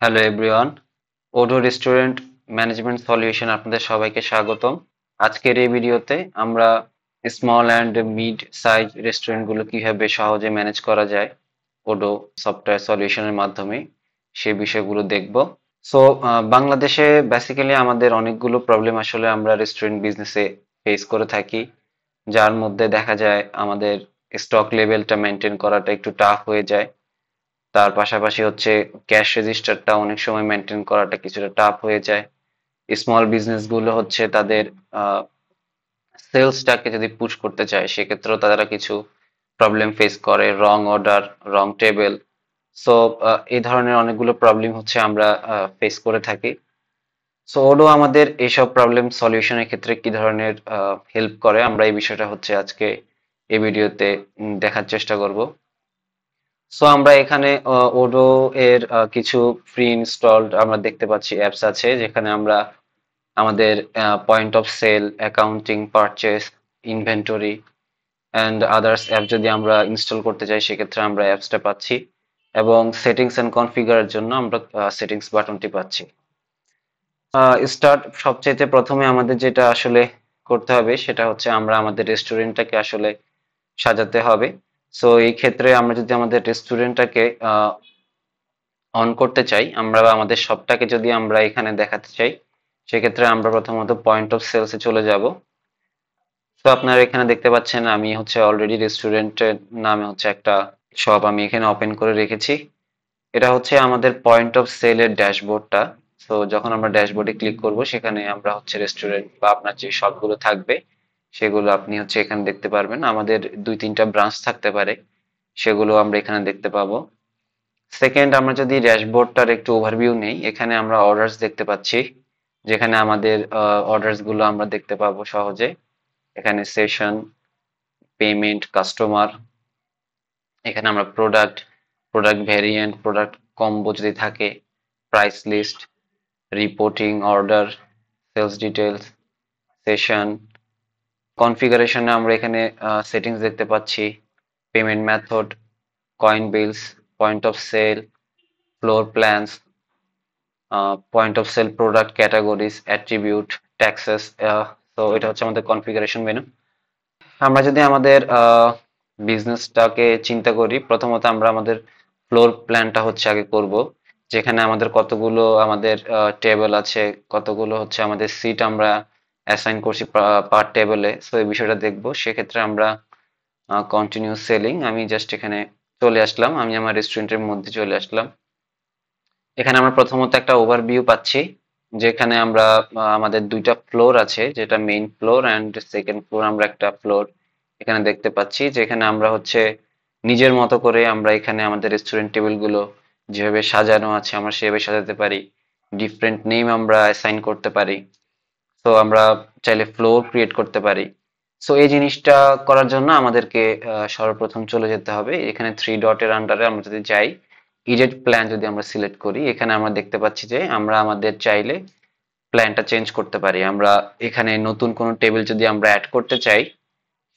Hello everyone, Odoo restaurant management solution আপনাদের সবাইকে স্বাগতম। আজকের এই ভিডিওতে আমরা স্মল অ্যান্ড মিড সাইজ রেস্টুরেন্টগুলো কিভাবে সহজে ম্যানেজ করা যায় ওডো সফটওয়্যার সলিউশনের মাধ্যমে সেই বিষয়গুলো দেখব। সো বাংলাদেশে বেসিক্যালি আমাদের অনেকগুলো প্রবলেম আসলে আমরা রেস্টুরেন্ট বিজনেসে ফেস করে থাকি, যার মধ্যে দেখা যায় আমাদের স্টক লেভেলটা মেনটেন করাটা একটু টাফ হয়ে যায়। তার পাশাপাশি হচ্ছে ক্যাশ রেজিস্টারটা অনেক সময় মেনটেন করাটা কিছুটা টাফ হয়ে যায়। স্মল বিজনেস গুলো হচ্ছে তাদের সেলসটাকে যদি পুশ করতে চায় সেক্ষেত্রেও তারা কিছু প্রবলেম ফেস করে, রং অর্ডার, রং টেবিল। সো এই ধরনের অনেকগুলো প্রবলেম হচ্ছে আমরা ফেস করে থাকি। সো ওডো আমাদের এইসব প্রবলেম সলিউশনের ক্ষেত্রে কি ধরনের হেল্প করে আমরা এই বিষয়টা হচ্ছে আজকে এই ভিডিওতে দেখার চেষ্টা করব। সো আমরা এখানে ওডো এর কিছু প্রি ইনস্টলড আমরা দেখতে পাচ্ছি অ্যাপস আছে, যেখানে আমরা আমাদের point of sale, accounting, purchase, inventory and others app যদি আমরা ইনস্টল করতে চাই সেক্ষেত্রে আমরা অ্যাপসটা পাচ্ছি, এবং সেটিংস এন্ড কনফিগারের জন্য আমরা সেটিংস বাটনটি পাচ্ছি। স্টার্ট সবচেয়ে প্রথমে আমাদের যেটা আসলে করতে হবে সেটা হচ্ছে আমরা আমাদের রেস্টুরেন্টটাকে আসলে সাজাতে হবে। সো এই ক্ষেত্রে আমরা যদি আমাদের রেস্টুরেন্টটাকে অন করতে চাই, আমরা বা আমাদের শপটাকে যদি আমরা এখানে দেখাতে চাই, সেক্ষেত্রে আমরা প্রথমত পয়েন্ট অফ সেলসে চলে যাব। তো আপনারা এখানে দেখতে পাচ্ছেন আমি হচ্ছে অলরেডি রেস্টুরেন্টের নামে হচ্ছে একটা শপ আমি এখানে ওপেন করে রেখেছি। এটা হচ্ছে আমাদের পয়েন্ট অফ সেলের ড্যাশবোর্ডটা। তো যখন আমরা ড্যাশবোর্ডে ক্লিক করব সেখানে আমরা হচ্ছে রেস্টুরেন্ট বা আপনার যে শপগুলো থাকবে সেগুলো আপনি হচ্ছে এখানে দেখতে পারবেন। আমাদের 2-3টা ব্রাঞ্চ থাকতে পারে, সেগুলো আমরা এখানে দেখতে পাবো। সেকেন্ড, আমরা যদি ড্যাশবোর্ডটার একটু ওভারভিউ নেই, এখানে আমরা অর্ডারস দেখতে পাচ্ছি, যেখানে আমাদের অর্ডারস গুলো আমরা দেখতে পাবো সহজে। এখানে সেশন, পেমেন্ট, কাস্টমার, এখানে আমরা product, product variant, product combo যদি থাকে, price list, reporting, order, sales details, session, কনফিগারেশনে আমরা এখানে সেটিংস দেখতে পাচ্ছি, payment method, coin bills, point of sale, floor plans, point of sale, product categories, attribute, taxes. তো এটা হচ্ছে আমাদের কনফিগারেশন মেনু। আমরা যদি আমাদের বিজনেসটাকে চিন্তা করি, প্রথমত আমরা আমাদের ফ্লোর প্ল্যানটা হচ্ছে আগে করব, যেখানে আমাদের কতগুলো আমাদের টেবিল আছে, কতগুলো হচ্ছে আমাদের সিট আমরা অ্যাসাইন করছি পার টেবিলে। সো এই বিষয়টা দেখবো। সেক্ষেত্রে আমরা কন্টিনিউ সেলিং, আমি জাস্ট এখানে চলে আসলাম, আমি আমার রেস্টুরেন্টের মধ্যে চলে আসলাম। এখানে আমরা প্রথমত একটা ওভারভিউ পাচ্ছি, যেখানে আমরা আমাদের 2টা ফ্লোর আছে, যেটা main floor and second floor. আমরা একটা ফ্লোর এখানে দেখতে পাচ্ছি, যেখানে আমরা হচ্ছে নিজের মতো করে আমরা এখানে আমাদের রেস্টুরেন্ট টেবিল গুলো যেভাবে সাজানো আছে আমরা সেভাবে সাজাতে পারি। ডিফারেন্ট নেম আমরা অ্যাসাইন করতে পারি। তো আমরা চাইলে ফ্লোর ক্রিয়েট করতে পারি। সো এই জিনিসটা করার জন্য আমাদেরকে সর্বপ্রথম চলে যেতে হবে এখানে 3 ডটের আন্ডারে। আমরা যদি যাই, ইডিট প্ল্যান যদি আমরা সিলেক্ট করি, এখানে আমরা দেখতে পাচ্ছি যে আমরা আমাদের চাইলে প্ল্যানটা চেঞ্জ করতে পারি। আমরা এখানে নতুন কোনো টেবিল যদি আমরা অ্যাড করতে চাই,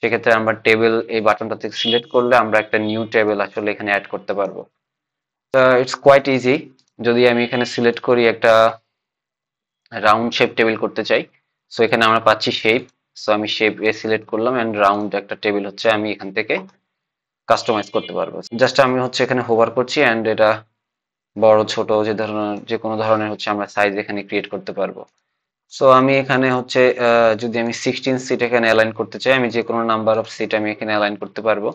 সেক্ষেত্রে আমরা টেবিল এই বাটনটা থেকে সিলেক্ট করলে আমরা একটা নিউ টেবিল আসলে এখানে অ্যাড করতে পারবো। It's quite easy. যদি আমি এখানে সিলেক্ট করি একটা রাউন্ড শেপ টেবিল করতে চাই, সো এখানে আমরা পাচ্ছি শেপ। সো আমি শেপ এ সিলেক্ট করলাম এন্ড রাউন্ড একটা টেবিল হচ্ছে আমি এখান থেকে কাস্টমাইজ করতে পারবো। জাস্ট আমি হচ্ছে এখানে হোভার করছি এন্ড এটা বড় ছোট যে ধরনের যে কোনো ধরনের হচ্ছে আমরা সাইজ এখানে ক্রিয়েট করতে পারবো। সো আমি এখানে হচ্ছে যদি আমি 16 সিট এখানে অ্যালাইন করতে চাই, আমি যে কোনো নাম্বার অফ সিট আমি এখানে অ্যালাইন করতে পারবো।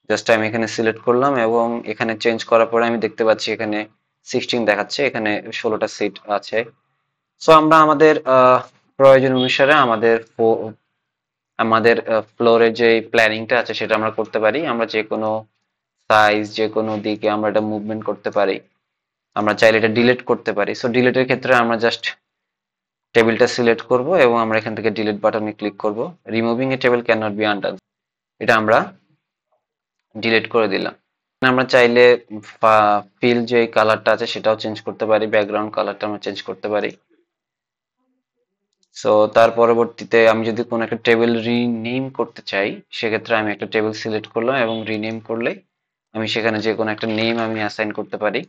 জাস্ট আমি এখানে সিলেক্ট করলাম এবং এখানে চেঞ্জ করার পরে আমি দেখতে পাচ্ছি এখানে 16 দেখাচ্ছে, এখানে 16টা সিট আছে। সো আমরা আমাদের প্রয়োজন অনুসারে আমাদের ফ্লোরের যে প্ল্যানিংটা আছে সেটা আমরা করতে পারি। আমরা যে কোনো সাইজ, যে কোনো দিকে আমরা এটা মুভমেন্ট করতে পারি। আমরা চাইলে এটা ডিলিট করতে পারি। সো ডিলিটের ক্ষেত্রে আমরা জাস্ট টেবিলটা সিলেক্ট করব এবং আমরা এখান থেকে ডিলিট বাটনে ক্লিক করব। Removing a table can not be undone, এটা আমরা ডিলিট করে দিলাম। আমরা চাইলে ফিল যে কালারটা আছে সেটাও চেঞ্জ করতে পারি, ব্যাকগ্রাউন্ড কালারটা আমরা চেঞ্জ করতে পারি। সো তার পরবর্তীতে আমি যদি কোনো একটা টেবিল রিনেম করতে চাই, সেক্ষেত্রে আমি একটা টেবিল সিলেক্ট করলাম এবং রিনেম করলে আমি সেখানে যে কোনো একটা নেম আমি অ্যাসাইন করতে পারি।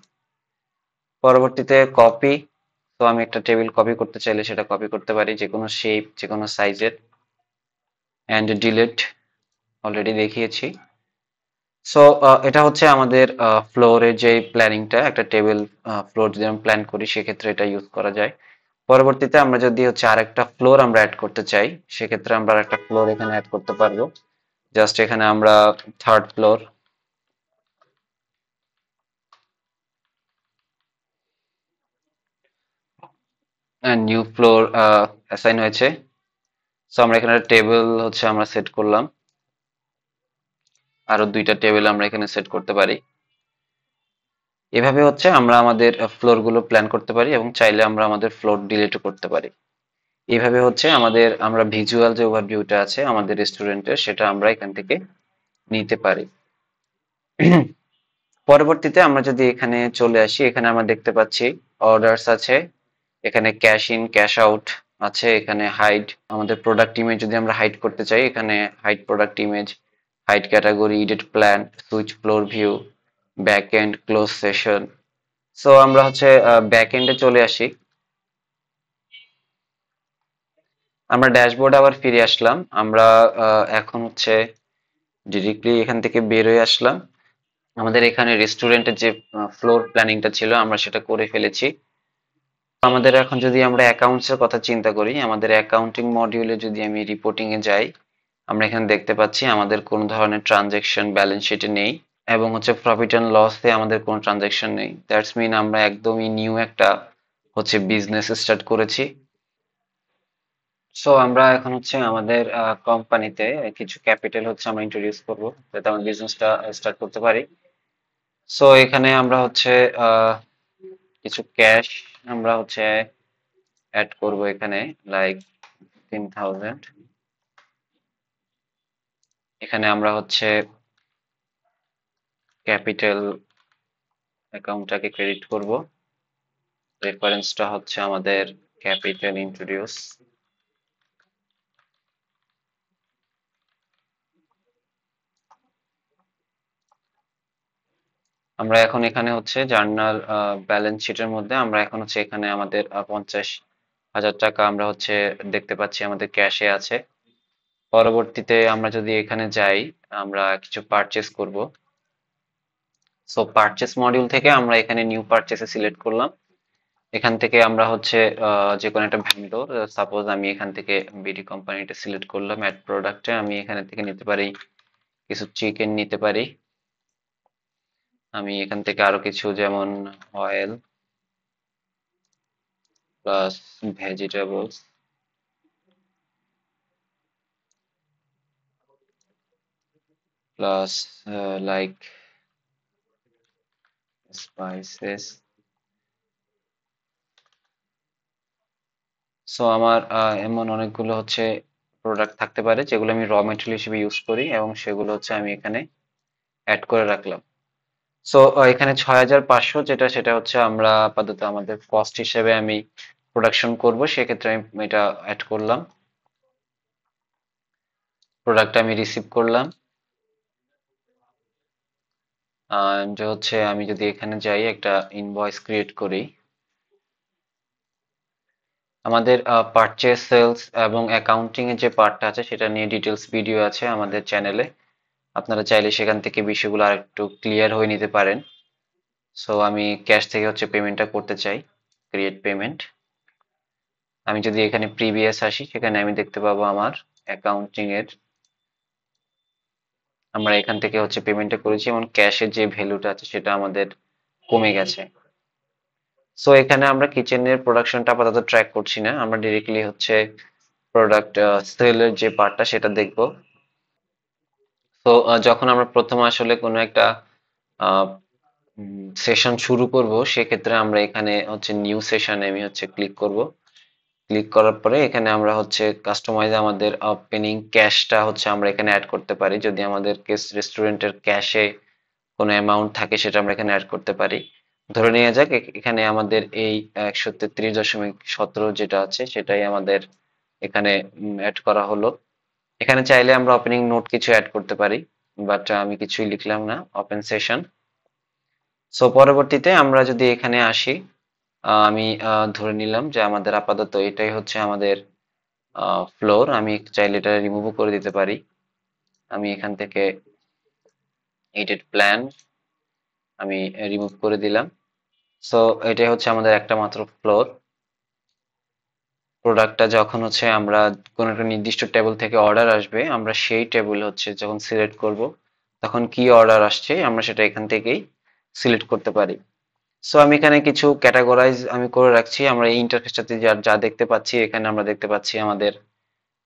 পরবর্তীতে কপি। তো আমি একটা টেবিল কপি করতে চাইলে সেটা কপি করতে পারি, যে কোনো শেপ, যে কোনো সাইজের। অ্যান্ড ডিলিট, অলরেডি দেখিয়েছি। সো এটা হচ্ছে আমাদের ফ্লোরের যে প্ল্যানিংটা, একটা টেবিল ফ্লোর যদি আমরা প্ল্যান করি সেক্ষেত্রে এটা ইউজ করা যায়। পরবর্তীতে আমরা যদি হচ্ছে আরেকটা ফ্লোর আমরা অ্যাড করতে চাই, সেক্ষেত্রে আমরা আরেকটা ফ্লোর এখানে অ্যাড করতে পারবো। জাস্ট এখানে আমরা third floor, new floor assign হয়েছে। সো আমরা এখানে টেবিল হচ্ছে আমরা সেট করলাম, আরো দুইটা টেবিল আমরা এখানে সেট করতে পারি। এভাবে হচ্ছে আমরা আমাদের ফ্লোর গুলো প্ল্যান করতে পারি, এবং চাইলে আমরা আমাদের ফ্লোর ডিলিটও করতে পারি। এইভাবে হচ্ছে আমরা ভিজুয়াল যে ওভারভিউটা আছে আমাদের রেস্টুরেন্টের, সেটা আমরা এখান থেকে নিতে পারি। পরবর্তীতে আমরা যদি এখানে চলে আসি, এখানে আমরা দেখতে পাচ্ছি অর্ডারস আছে, এখানে ক্যাশ ইন ক্যাশ আউট আছে, এখানে হাইড, আমাদের প্রোডাক্ট ইমেজ যদি আমরা হাইড করতে চাই, এখানে hide product image, hide category, edit plan, switch floor view, back end, close session. So আমরা হচ্ছে ব্যাক এন্ডে চলে আসি। আমরা ড্যাশবোর্ড আবার ফিরে আসলাম। আমরা এখন হচ্ছে ডিরেক্টলি এখান থেকে বের হয়ে আসলাম। আমাদের এখানে রেস্টুরেন্টের যে ফ্লোর প্ল্যানিংটা ছিল আমরা সেটা করে ফেলেছি। আমাদের এখন যদি আমরা অ্যাকাউন্টস এর কথা চিন্তা করি, আমাদের অ্যাকাউন্টিং মডিউলে যদি আমি রিপোর্টিং এ যাই, আমরা এখানে দেখতে পাচ্ছি আমাদের কোনো ধরনের ট্রানজ্যাকশন ব্যালেন্স শিটে নেই, এবং হচ্ছে প্রফিট এন্ড লস এ আমাদের কোনো ট্রানজ্যাকশন নেই। দ্যাটস মিন আমরা একদমই নিউ একটা হচ্ছে বিজনেস স্টার্ট করেছি। সো আমরা এখন হচ্ছে আমাদের কোম্পানিতে কিছু ক্যাপিটাল হচ্ছে আমরা ইন্ট্রোডিউস করব, যাতে আমরা বিজনেসটা স্টার্ট করতে পারি। সো এখানে আমরা হচ্ছে আহ, কিছু ক্যাশ আমরা হচ্ছে অ্যাড করব এখানে, লাইক 10,000। এখানে আমরা হচ্ছে ক্যাপিটাল অ্যাকাউন্টটাকে ক্রেডিট করব। রেফারেন্সটা হচ্ছে আমাদের ক্যাপিটাল ইন্ট্রোডিউস। আমরা এখন এখানে হচ্ছে জার্নাল ব্যালেন্স শিটের মধ্যে আমরা এখন হচ্ছে এখানে আমাদের 50,000 টাকা আমরা হচ্ছে দেখতে পাচ্ছি আমাদের ক্যাশে আছে। পরবর্তীতে আমরা যদি এখানে যাই, আমরা কিছু পারচেস করব। সো পারচেস মডিউল থেকে আমরা এখানে নিউ পারচেসে সিলেক্ট করলাম। এখান থেকে আমরা হচ্ছে যে কোনো একটা ভেন্ডর, সাপোজ আমি এখান থেকে বিডি কোম্পানিটা সিলেক্ট করলাম। অ্যাড প্রোডাক্টে আমি এখানে থেকে নিতে পারি কিছু চিকেন নিতে পারি। আমি এখান থেকে আরো কিছু, যেমন oil plus vegetables plus like spices. So আমার এমন অনেকগুলো হচ্ছে প্রোডাক্ট থাকতে পারে যেগুলো আমি র মেটেরিয়াল হিসেবে ইউজ করি, এবং সেগুলো হচ্ছে আমি এখানে অ্যাড করে রাখলাম। সো এখানে 6,500 যেটা, সেটা হচ্ছে আমরা আপাতত আমাদের কস্ট হিসেবে আমি প্রোডাকশন করব, সেক্ষেত্রে আমি এটা অ্যাড করলাম। প্রোডাক্ট আমি রিসিভ করলাম। যে হচ্ছে আমি যদি এখানে যাই একটা ইনভয়েস ক্রিয়েট করি, আমাদের পারচেজ, সেলস এবং অ্যাকাউন্টিং এর যে পার্টটা আছে সেটা নিয়ে ডিটেলস ভিডিও আছে আমাদের চ্যানেলে। আপনারা চাইলে সেখান থেকে বিষয়গুলো আর একটু ক্লিয়ার হয়ে নিতে পারেন। সো আমি ক্যাশ থেকে হচ্ছে পেমেন্টটা করতে চাই, ক্রিয়েট পেমেন্ট। আমি যদি এখানে প্রিভিয়াস আসি, সেখানে আমি দেখতে পাবো আমার অ্যাকাউন্টিং এর, আমরা এখান থেকে হচ্ছে পেমেন্টটা করেছি, এবং ক্যাশের যে ভ্যালুটা আছে সেটা আমাদের কমে গেছে। সো এখানে আমরা কিচেনের প্রোডাকশনটা আপাতত ট্র্যাক করছি না, আমরা ডিরেক্টলি হচ্ছে প্রোডাক্ট সেলের যে পার্টটা সেটা দেখব। তো যখন আমরা প্রথম আসলে কোনো একটা সেশন শুরু করব, সেক্ষেত্রে আমরা এখানে হচ্ছে নিউ সেশনে আমি হচ্ছে ক্লিক করব। ক্লিক করার পরে এখানে আমরা হচ্ছে কাস্টমাইজ আমাদের ওপেনিং ক্যাশটা হচ্ছে আমরা এখানে অ্যাড করতে পারি। যদি আমাদের রেস্টুরেন্টের ক্যাশে কোনো অ্যামাউন্ট থাকে সেটা আমরা এখানে অ্যাড করতে পারি। ধরে নেওয়া যাক এখানে আমাদের এই 133.17 যেটা আছে সেটাই আমাদের এখানে অ্যাড করা হলো। এখানে চাইলে আমরা ওপেনিং নোট কিছু অ্যাড করতে পারি, বাট আমি কিছুই লিখলাম না, ওপেন সেশন। সো পরবর্তীতে আমরা যদি এখানে আসি, আমি ধরে নিলাম যে আমাদের আপাতত এটাই হচ্ছে আমাদের ফ্লোর। আমি চাইলে এটা রিমুভও করে দিতে পারি। আমি এখান থেকে এডিট প্ল্যান আমি রিমুভ করে দিলাম। সো এটাই হচ্ছে আমাদের একটা মাত্র ফ্লোর। প্রোডাক্টটা যখন হচ্ছে আমরা কোনো একটা নির্দিষ্ট টেবিল থেকে অর্ডার আসবে, আমরা সেই টেবিল হচ্ছে যখন সিলেক্ট করব, তখন কি অর্ডার আসছে আমরা সেটা এখান থেকেই সিলেক্ট করতে পারি। সো আমি এখানে কিছু ক্যাটাগরাইজ আমি করে রাখছি। আমরা এই ইন্টারফেসটাতে যা যা দেখতে পাচ্ছি, এখানে আমরা দেখতে পাচ্ছি আমাদের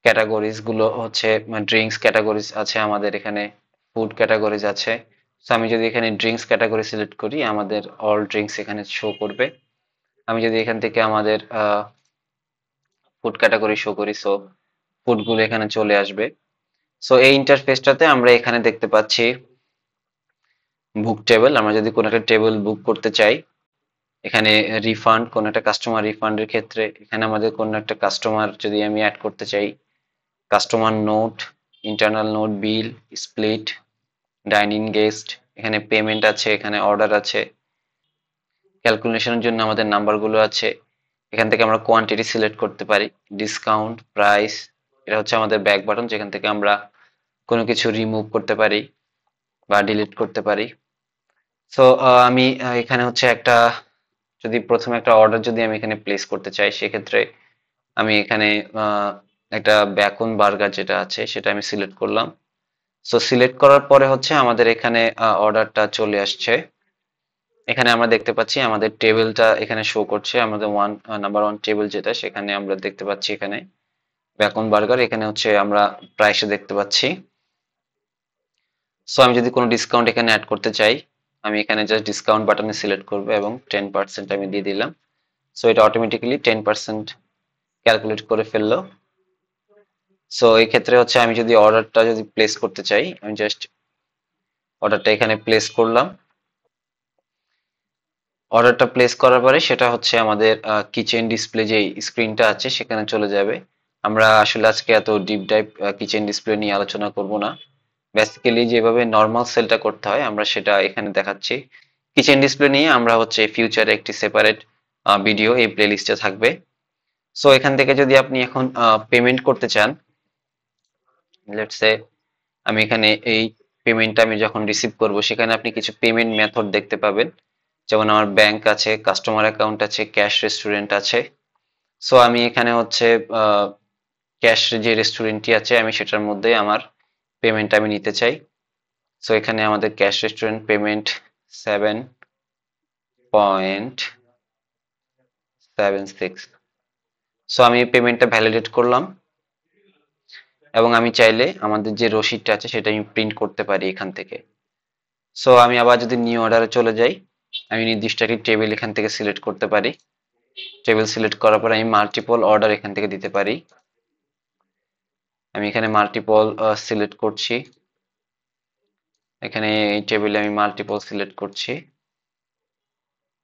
ক্যাটাগরিজ গুলো হচ্ছে ড্রিঙ্কস ক্যাটাগরিজ আছে, আমাদের এখানে ফুড ক্যাটাগরিজ আছে। সো আমি যদি এখানে ড্রিঙ্কস ক্যাটাগরি সিলেক্ট করি, আমাদের অল ড্রিঙ্কস এখানে শো করবে। আমি যদি এখান থেকে আমাদের ফুড ক্যাটাগরি শো করি, সো ফুড গুলো এখানে চলে আসবে। সো এই ইন্টারফেসটাতে আমরা এখানে দেখতে পাচ্ছি বুক টেবিল। আমরা যদি কোনো একটা টেবিল বুক করতে চাই, এখানে রিফান্ড, কোন একটা কাস্টমার রিফান্ডের ক্ষেত্রে এখানে আমাদের কোন একটা কাস্টমার যদি আমি অ্যাড করতে চাই, কাস্টমার নোট, ইন্টারনাল নোট, বিল, স্প্লিট, ডাইনিং গেস্ট, এখানে পেমেন্ট আছে, এখানে অর্ডার আছে, ক্যালকুলেশনের জন্য আমাদের নাম্বারগুলো আছে। এখান থেকে আমরা কোয়ান্টিটি সিলেক্ট করতে পারি, ডিসকাউন্ট, প্রাইস। এটা হচ্ছে আমাদের ব্যাক বাটন, যেখান থেকে আমরা কোনো কিছু রিমুভ করতে পারি বা ডিলিট করতে পারি। সো আমি এখানে হচ্ছে একটা, যদি প্রথমে একটা অর্ডার যদি আমি এখানে প্লেস করতে চাই, সেক্ষেত্রে আমি এখানে একটা বেকন বার্গার যেটা আছে সেটা আমি সিলেক্ট করলাম। সো সিলেক্ট করার পরে হচ্ছে আমাদের এখানে অর্ডারটা চলে আসছে। এখানে আমরা দেখতে পাচ্ছি আমাদের টেবিলটা এখানে শো করছে, আমাদের নাম্বার ওয়ান টেবিল যেটা, সেখানে আমরা দেখতে পাচ্ছি এখানে বেকন বার্গার। এখানে হচ্ছে আমরা প্রাইসে দেখতে পাচ্ছি। সো আমি যদি কোনো ডিসকাউন্ট এখানে অ্যাড করতে চাই, আমি এখানে জাস্ট ডিসকাউন্ট বাটনে সিলেক্ট করব এবং 10% আমি দিয়ে দিলাম। সো এটা অটোমেটিক্যালি 10% ক্যালকুলেট করে ফেললো। সো এই ক্ষেত্রে হচ্ছে আমি যদি অর্ডারটা যদি প্লেস করতে চাই, আমি জাস্ট অর্ডারটা এখানে প্লেস করলাম। অর্ডারটা প্লেস করার পরে সেটা হচ্ছে আমাদের কিচেন ডিসপ্লে যে স্ক্রিনটা আছে সেখানে চলে যাবে। আমরা আসলে আজকে এত ডিপ ডাইভ কিচেন ডিসপ্লে নিয়ে আলোচনা করব না। বেসিক্যালি যেভাবে নর্মাল সেলটা করতে হয় আমরা সেটা এখানে দেখাচ্ছি। কিচেন ডিসপ্লে নিয়ে আমরা হচ্ছে ফিউচারে একটি সেপারেট ভিডিও এই প্লেলিস্টে থাকবে। সো এখান থেকে যদি আপনি এখন পেমেন্ট করতে চান, লেটস সে আমি এখানে এই পেমেন্টটা আমি যখন রিসিভ করব, সেখানে আপনি কিছু পেমেন্ট মেথড দেখতে পাবেন। যেমন আমার ব্যাংক আছে, কাস্টমার অ্যাকাউন্ট আছে, ক্যাশ রেস্টুরেন্ট আছে। সো আমি এখানে হচ্ছে ক্যাশ যে রেস্টুরেন্টটি আছে আমি সেটার মধ্যে আমার পেমেন্ট আমি নিতে চাই। সো এখানে আমাদের ক্যাশ রেস্টুরেন্ট পেমেন্ট 7.76। সো আমি পেমেন্টটা ভ্যালিডেট করলাম এবং আমি চাইলে আমাদের যে রসিদটা আছে সেটা আমি প্রিন্ট করতে পারি এখান থেকে। সো আমি আবার যদি নিউ অর্ডারে চলে যাই, আমি নির্দিষ্ট একটি টেবিল এখান থেকে সিলেক্ট করতে পারি। টেবিল সিলেক্ট করার পর আমি মাল্টিপল অর্ডার এখান থেকে দিতে পারি। আমি এখানে মাল্টিপল সিলেক্ট করছি। এখানে এই টেবিলে আমি মাল্টিপল সিলেক্ট করছি।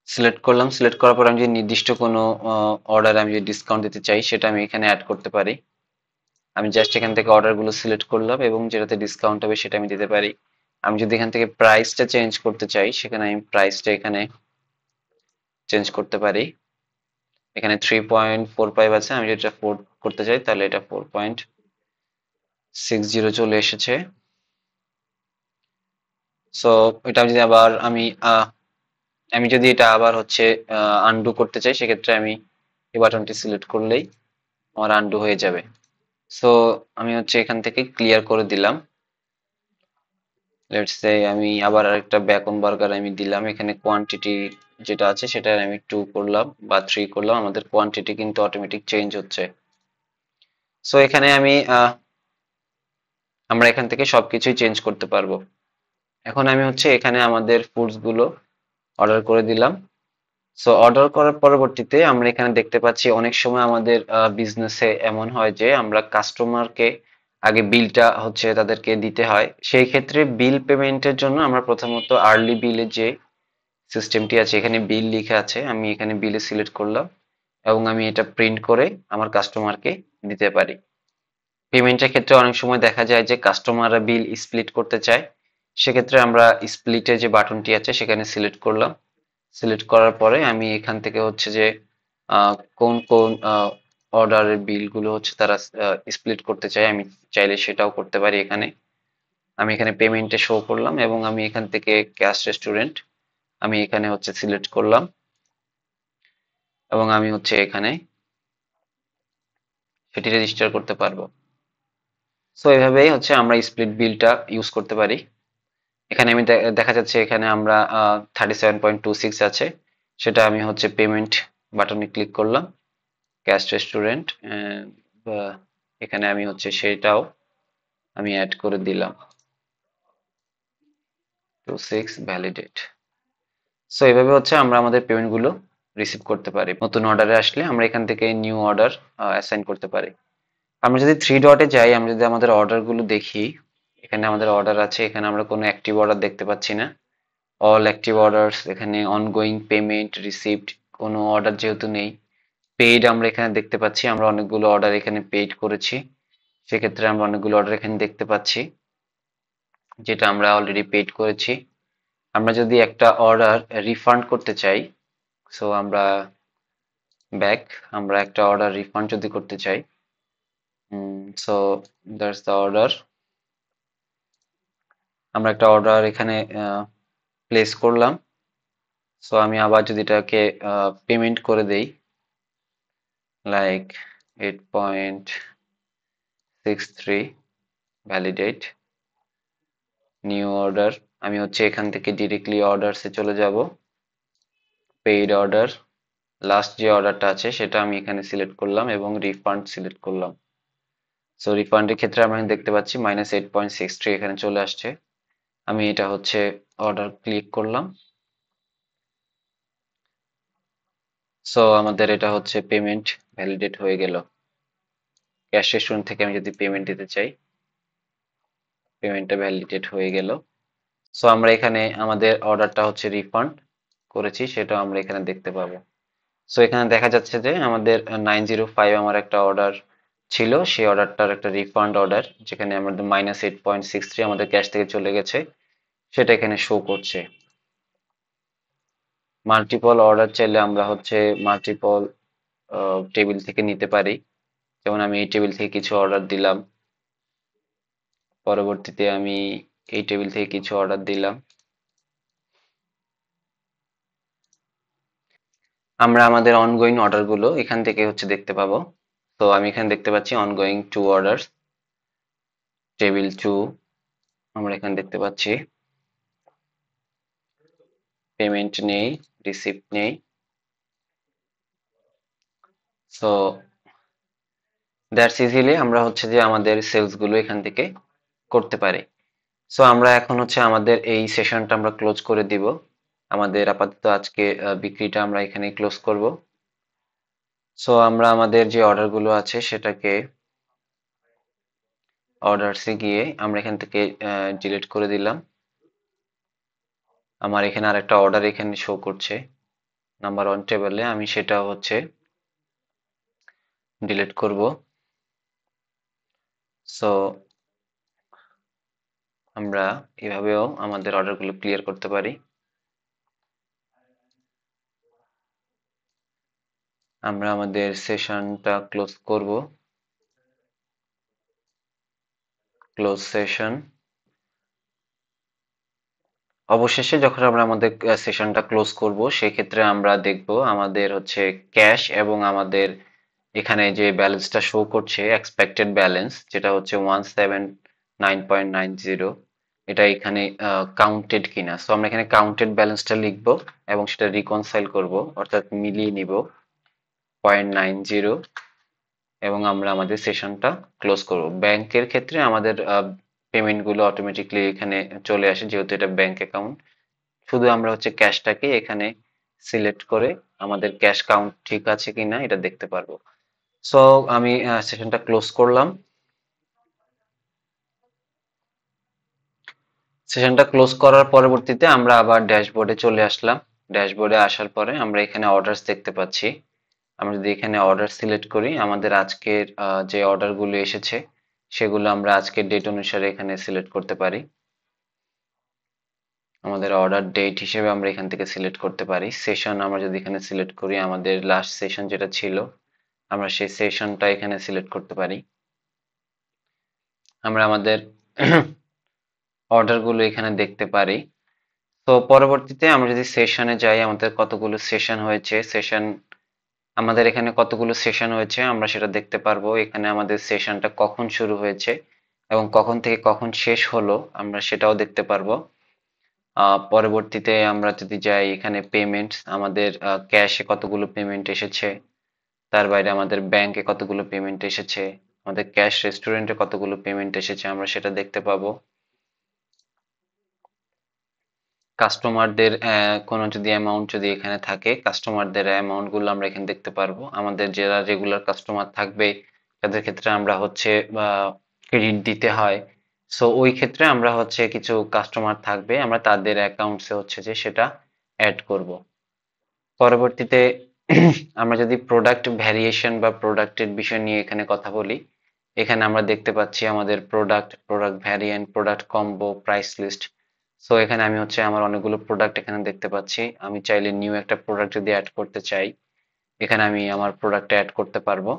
সিলেক্ট করলাম, সিলেক্ট করার পর আমি যদি নির্দিষ্ট কোনো অর্ডার আমি যদি ডিসকাউন্ট দিতে চাই, সেটা আমি এখানে অ্যাড করতে পারি। আমি জাস্ট এখান থেকে অর্ডারগুলো সিলেক্ট করলাম এবং যেটাতে ডিসকাউন্ট হবে সেটা আমি দিতে পারি। আমি যদি এখান থেকে প্রাইসটা চেঞ্জ করতে চাই, সেখানে আমি প্রাইসটা এখানে চেঞ্জ করতে পারি। এখানে 3.45 আছে, আমি যেটা 4 করতে চাই তাহলে এটা 4.60 চলে এসেছে। সো এটা যদি আবার আমি যদি এটা আবার হচ্ছে আনডু করতে চাই, সেক্ষেত্রে আমি এই বাটনটি সিলেক্ট করলেই আমার আনডু হয়ে যাবে। সো আমি হচ্ছে এখান থেকে ক্লিয়ার করে দিলাম। লেটস সে আমি আবার আরেকটা বেকন বার্গার আমি দিলাম। এখানে কোয়ান্টিটি যেটা আছে সেটা আমি 2 করলাম বা 3 করলাম, আমাদের কোয়ান্টিটি কিন্তু অটোমেটিক চেঞ্জ হচ্ছে। সো এখানে আমরা এখান থেকে সবকিছুই চেঞ্জ করতে পারবো। এখন আমি হচ্ছে এখানে আমাদের ফুডস গুলো অর্ডার করে দিলাম। সো অর্ডার করার পরবর্তীতে আমরা এখানে দেখতে পাচ্ছি অনেক সময় আমাদের বিজনেসে এমন হয় যে আমরা কাস্টমারকে আগে বিলটা হচ্ছে তাদেরকে দিতে হয়। সেই ক্ষেত্রে বিল পেমেন্টের জন্য আমরা প্রথমত আর্লি বিলের যে সিস্টেমটি আছে, এখানে বিল লিখে আছে, আমি এখানে বিলে সিলেক্ট করলাম এবং আমি এটা প্রিন্ট করে আমার কাস্টমারকে দিতে পারি। পেমেন্টের ক্ষেত্রে অনেক সময় দেখা যায় যে কাস্টমাররা বিল স্প্লিট করতে চায়। সেক্ষেত্রে আমরা স্প্লিটের যে বাটনটি আছে সেখানে সিলেক্ট করলাম। সিলেক্ট করার পরে আমি এখান থেকে হচ্ছে যে কোন কোন অর্ডারের বিলগুলো হচ্ছে তারা স্প্লিট করতে চায়, আমি চাইলে সেটাও করতে পারি এখানে। আমি এখানে পেমেন্টে শো করলাম এবং আমি এখান থেকে ক্যাশ রেস্টুরেন্ট আমি এখানে হচ্ছে সিলেক্ট করলাম এবং আমি হচ্ছে এখানে সেটি রেজিস্টার করতে পারবো। সো এভাবেই হচ্ছে আমরা স্প্লিট বিলটা ইউজ করতে পারি। এখানে আমি দেখা যাচ্ছে এখানে আমরা 37.26 আছে, সেটা আমি হচ্ছে পেমেন্ট বাটনে ক্লিক করলাম, ক্যাশ রেস্টুরেন্ট, এখানে আমি হচ্ছে সেটাও আমি অ্যাড করে দিলাম 26 ভ্যালিডেট। সো এভাবে হচ্ছে আমরা আমাদের পেমেন্ট গুলো রিসিভ করতে পারি। নতুন অর্ডারে আসলে আমরা এখান থেকে নিউ অর্ডার অ্যাসাইন করতে পারি। আমরা যদি থ্রি ডটে যাই, আমরা যদি আমাদের অর্ডার গুলো দেখি, এখানে আমাদের অর্ডার আছে, এখানে আমরা কোনো অ্যাক্টিভ অর্ডার দেখতে পাচ্ছি না। অল অ্যাক্টিভ অর্ডারস, এখানে অনগোয়িং পেমেন্ট রিসিভড কোনো অর্ডার যেহেতু নেই। পেইড আমরা এখানে দেখতে পাচ্ছি, আমরা অনেকগুলো অর্ডার এখানে পেইড করেছি, সেক্ষেত্রে আমরা অনেকগুলো অর্ডার এখানে দেখতে পাচ্ছি যেটা আমরা অলরেডি পেইড করেছি। আমরা যদি একটা অর্ডার রিফান্ড করতে চাই, সো আমরা ব্যাক, আমরা একটা অর্ডার রিফান্ড যদি করতে চাই, সো দ্যাটস দ্য অর্ডার, আমরা একটা অর্ডার এখানে প্লেস করলাম। সো আমি আবার যদি এটাকে পেমেন্ট করে দেই, লাইক 8.63 ভ্যালিডেট নিউ অর্ডার, আমি হচ্ছে এখান থেকে ডিরেক্টলি অর্ডারসে চলে যাব, পেইড অর্ডার, লাস্ট যে অর্ডারটা আছে সেটা আমি এখানে সিলেক্ট করলাম এবং রিফান্ড সিলেক্ট করলাম। সো রিফান্ডের ক্ষেত্রে আমরা দেখতে পাচ্ছি -8.63 এখানে চলে আসছে। আমি এটা হচ্ছে অর্ডার ক্লিক করলাম। সো আমাদের এটা হচ্ছে পেমেন্ট ভ্যালিডেট হয়ে গেল। ক্যাশ রেস্টুরেন্ট থেকে আমি যদি পেমেন্ট দিতে চাই, পেমেন্টটা ভ্যালিডেট হয়ে গেল। সো আমরা এখানে আমাদের অর্ডারটা হচ্ছে রিফান্ড করেছি, সেটা আমরা এখানে দেখতে পাবো। সো এখানে দেখা যাচ্ছে যে আমাদের 905 আমার একটা অর্ডার ছিল, সেই অর্ডারটার একটা রিফান্ড অর্ডার, যেখানে আমাদের -8.63 আমাদের ক্যাশ থেকে চলে গেছে, সেটা এখানে শো করছে। মাল্টিপল অর্ডার চাইলে আমরা হচ্ছে মাল্টিপল টেবিল থেকে নিতে পারি। যেমন আমি এই টেবিল থেকে কিছু অর্ডার দিলাম, পরবর্তীতে আমি এই টেবিল থেকে কিছু অর্ডার দিলাম। আমরা আমাদের অনগোয়িং অর্ডার গুলো এখান থেকে হচ্ছে দেখতে পাবো। তো আমি এখানে দেখতে পাচ্ছি অনগোয়িং 2 অর্ডার, টেবিল 2 আমরা এখানে দেখতে পাচ্ছি, পেমেন্ট নেই, রিসিপ্ট নেই। সো দ্যাটস ইজিলি আমরা হচ্ছে যে আমাদের সেলস গুলো এখান থেকে করতে পারি। সো আমরা এখন হচ্ছে আমাদের এই সেশনটা আমরা ক্লোজ করে দিব। আমাদের আপাতত আজকে বিক্রিটা আমরা এখানে ক্লোজ করব। সো আমরা আমাদের যে অর্ডার গুলো আছে সেটাকে অর্ডারসে গিয়ে আমরা এখান থেকে ডিলিট করে দিলাম। আমার এখানে আরেকটা অর্ডার এখানে শো করছে নাম্বার 1 টেবিলে, আমি সেটা হচ্ছে ডিলিট করব। সো আমরা এভাবেও আমাদের অর্ডারগুলো ক্লিয়ার করতে পারি। আমরা আমাদের সেশনটা ক্লোজ করব, ক্লোজ সেশন। অবশেষে যখন আমরা আমাদের সেশনটা ক্লোজ করব, সেক্ষেত্রে আমরা দেখব আমাদের হচ্ছে ক্যাশ এবং আমাদের এখানে যে ব্যালেন্সটা শো করছে এক্সপেক্টেড ব্যালেন্স, যেটা হচ্ছে 179.90, এটা এখানে কাউন্টেড কিনা। সো আমরা এখানে কাউন্টেড ব্যালেন্সটা লিখব এবং সেটা রিকনসাইল করব, অর্থাৎ মিলিয়ে নিব 0.90, এবং আমরা আমাদের সেশনটা ক্লোজ করব। ব্যাংকের ক্ষেত্রে আমাদের পেমেন্ট গুলো অটোমেটিকলি এখানে চলে আসে, যেহেতু এটা ব্যাংক অ্যাকাউন্ট। শুধু আমরা হচ্ছে ক্যাশটাকে এখানে সিলেক্ট করে আমাদের ক্যাশ কাউন্ট ঠিক আছে কিনা এটা দেখতে পারবো। সো আমি সেশনটা ক্লোজ করলাম। সেশনটা ক্লোজ করার পরবর্তীতে আমরা আবার ড্যাশবোর্ডে চলে আসলাম। ড্যাশবোর্ডে আসার পরে আমরা এখানে অর্ডারস দেখতে পাচ্ছি। আমরা যদি এখানে অর্ডার সিলেক্ট করি, আমাদের আজকের যে অর্ডারগুলো এসেছে সেগুলো আমরা আজকের ডেট অনুসারে এখানে সিলেক্ট করতে পারি। আমাদের অর্ডার ডেট হিসেবে আমরা এখান থেকে সিলেক্ট করতে পারি। সেশন আমরা যদি এখানে সিলেক্ট করি, আমাদের লাস্ট সেশন যেটা ছিল আমরা সেই সেশনটা এখানে সিলেক্ট করতে পারি। আমরা আমাদের অর্ডারগুলো এখানে দেখতে পারি। তো পরবর্তীতে আমরা যদি সেশনে যাই, আমাদের কতগুলো সেশন হয়েছে, আমাদের এখানে কতগুলো সেশন হয়েছে আমরা সেটা দেখতে পারবো। এখানে আমাদের সেশনটা কখন শুরু হয়েছে এবং কখন থেকে কখন শেষ হলো আমরা সেটাও দেখতে পারবো। পরবর্তীতে আমরা যদি যাই এখানে পেমেন্টস, আমাদের ক্যাশে কতগুলো পেমেন্ট এসেছে, তার বাইরে আমাদের ব্যাংকে কতগুলো পেমেন্ট এসেছে, আমাদের ক্যাশ রেস্টুরেন্টে কতগুলো পেমেন্ট এসেছে আমরা সেটা দেখতে পাবো। কাস্টমারদের কোনো যদি অ্যামাউন্ট যদি এখানে থাকে, কাস্টমারদের অ্যামাউন্ট গুলো আমরা এখানে দেখতে পারবো। আমাদের যারা রেগুলার কাস্টমার থাকবে তাদের ক্ষেত্রে আমরা হচ্ছে ক্রেডিট দিতে হয়, সো ওই ক্ষেত্রে আমরা হচ্ছে কিছু কাস্টমার থাকবে আমরা তাদের অ্যাকাউন্টসে হচ্ছে যে সেটা অ্যাড করব। পরবর্তীতে আমরা যদি প্রোডাক্ট ভ্যারিয়েশন বা প্রোডাক্টের বিষয় নিয়ে এখানে কথা বলি, এখানে আমরা দেখতে পাচ্ছি আমাদের product variant, product combo, price list. So এখানে আমি হচ্ছে আমার অনেকগুলো প্রোডাক্ট এখানে দেখতে পাচ্ছি। আমি চাইলে নিউ একটা প্রোডাক্ট যদি অ্যাড করতে চাই, এখানে আমি আমার প্রোডাক্টটা অ্যাড করতে পারবো।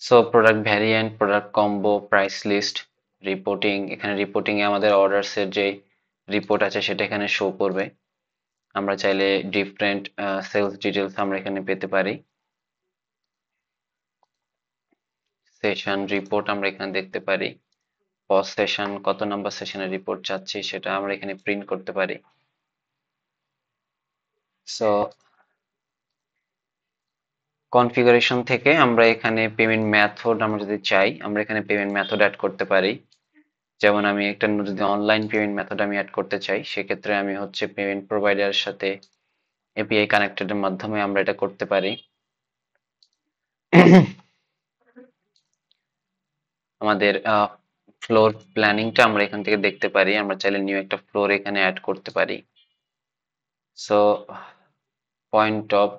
So product variant, product combo, price list, reporting, এখানে রিপোর্টিং এ আমাদের অর্ডারস এর যে রিপোর্ট আছে সেটা এখানে শো করবে। আমরা চাইলে ডিফারেন্ট সেলস ডিটেলস আমরা এখানে পেতে পারি। সেশন রিপোর্ট আমরা এখানে দেখতে পারি। পজ সেশন, কত নাম্বার সেশনের রিপোর্ট চাচ্ছি সেটা আমরা এখানে প্রিন্ট করতে পারি। সো কনফিগারেশন থেকে আমরা এখানে পেমেন্ট মেথড আমরা যদি চাই আমরা এখানে পেমেন্ট মেথড অ্যাড করতে পারি। যেমন আমি একটা যদি অনলাইন পেমেন্ট মেথড আমি অ্যাড করতে চাই, সেক্ষেত্রে আমি হচ্ছে পেমেন্ট প্রোভাইডারের সাথে এপিআই কানেক্টেডের মাধ্যমে আমরা এটা করতে পারি। আমাদের ফ্লোর প্ল্যানিংটা আমরা এখান থেকে দেখতে পারি। আমরা চাইলে নিউ একটা ফ্লোর এখানে অ্যাড করতে পারি। সো পয়েন্ট অফ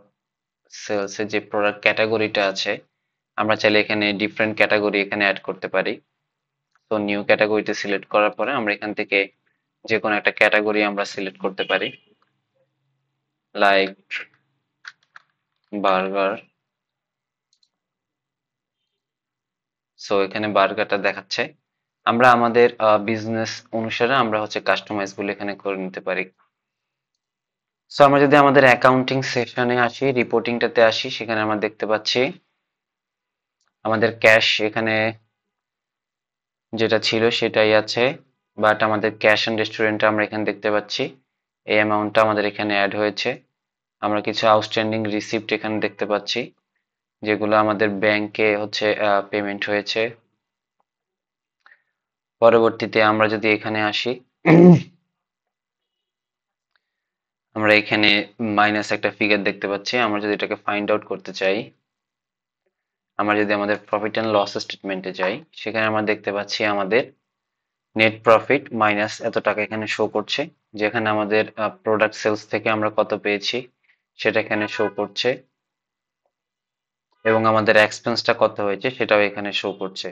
সেলস এর যে প্রোডাক্ট ক্যাটাগরিটা আছে আমরা চাইলে এখানে ডিফারেন্ট ক্যাটাগরি এখানে অ্যাড করতে পারি। তো নিউ ক্যাটাগরিতে সিলেক্ট করার পরে আমরা এখান থেকে যে কোনো একটা ক্যাটাগরি আমরা সিলেক্ট করতে পারি, লাইক বার্গার। সো এখানে বার্গারটা দেখাচ্ছে। আমরা আমাদের বিজনেস অনুসারে আমরা হচ্ছে কাস্টমাইজ গুলো এখানে করে নিতে পারি। সো আমরা যদি আমাদের অ্যাকাউন্টিং সেকশনে আসি, রিপোর্টিংটাতে আসি, সেখানে আমরা দেখতে পাচ্ছি আমাদের ক্যাশ এখানে যেটা ছিল সেটাই আছে, বাট আমাদের ক্যাশ এন্ড রেস্টুরেন্টে আমরা এখানে দেখতে পাচ্ছি এই অ্যামাউন্টটা আমাদের এখানে অ্যাড হয়েছে। আমরা কিছু আউটস্ট্যান্ডিং রিসিপ্ট এখানে দেখতে পাচ্ছি যেগুলো আমাদের ব্যাংকে হচ্ছে পেমেন্ট হয়েছে। পরবর্তীতে আমরা যদি এখানে আসি, আমরা এখানে মাইনাস একটা ফিগার দেখতে পাচ্ছি। আমরা যদি এটাকে ফাইন্ড আউট করতে চাই, আমরা যদি আমাদের প্রফিট অ্যান্ড লস স্টেটমেন্টে যাই, সেখানে আমরা দেখতে পাচ্ছি আমাদের নেট প্রফিট মাইনাস এত টাকা এখানে শো করছে, যেখানে আমাদের প্রোডাক্ট সেলস থেকে আমরা কত পেয়েছি সেটা এখানে শো করছে এবং আমাদের এক্সপেন্সটা কত হয়েছে সেটাও এখানে শো করছে।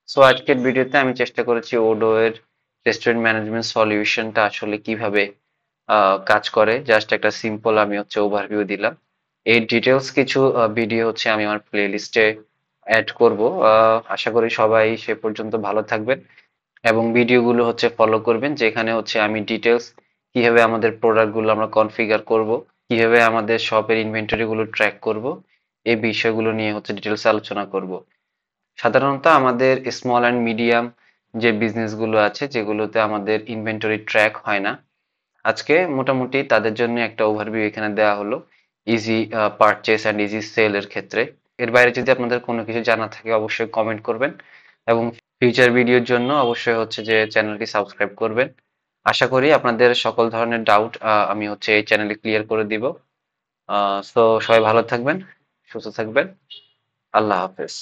সো আজকের ভিডিওতে আমি চেষ্টা করেছি ওডো এর রেস্টুরেন্ট ম্যানেজমেন্ট সলিউশনটা আসলে কিভাবে কাজ করে, জাস্ট একটা সিম্পল আমি হচ্ছে ওভারভিউ দিলাম। এই ডিটেলস কিছু ভিডিও হচ্ছে আমি আমার প্লেলিস্টে অ্যাড করব। আশা করি সবাই সে পর্যন্ত ভালো থাকবেন এবং ভিডিওগুলো হচ্ছে ফলো করবেন, যেখানে হচ্ছে আমি ডিটেলস কিভাবে আমাদের প্রোডাক্টগুলো আমরা কনফিগার করব, কিভাবে আমাদের শপের ইনভেন্টরি গুলো ট্র্যাক করব, এই বিষয়গুলো নিয়ে হচ্ছে ডিটেলস আলোচনা করব। সাধারণত আমাদের স্মল অ্যান্ড মিডিয়াম যে বিজনেস গুলো আছে যেগুলোতে আমাদের ইনভেন্টরি ট্র্যাক হয় না, আজকে মোটামুটি তাদের জন্য একটা ওভারভিউ এখানে দেওয়া হলো easy purchase and easy sale এর ক্ষেত্রে। এর বাইরে যদি আপনাদের কোনো কিছু জানা থাকে অবশ্যই কমেন্ট করবেন এবং ফিউচার ভিডিওর জন্য অবশ্যই হচ্ছে যে চ্যানেলটি সাবস্ক্রাইব করবেন। আশা করি আপনাদের সকল ধরনের ডাউট আমি হচ্ছে এই চ্যানেলে ক্লিয়ার করে দিব। সো সবাই ভালো থাকবেন, সুস্থ থাকবেন। আল্লাহ হাফেজ।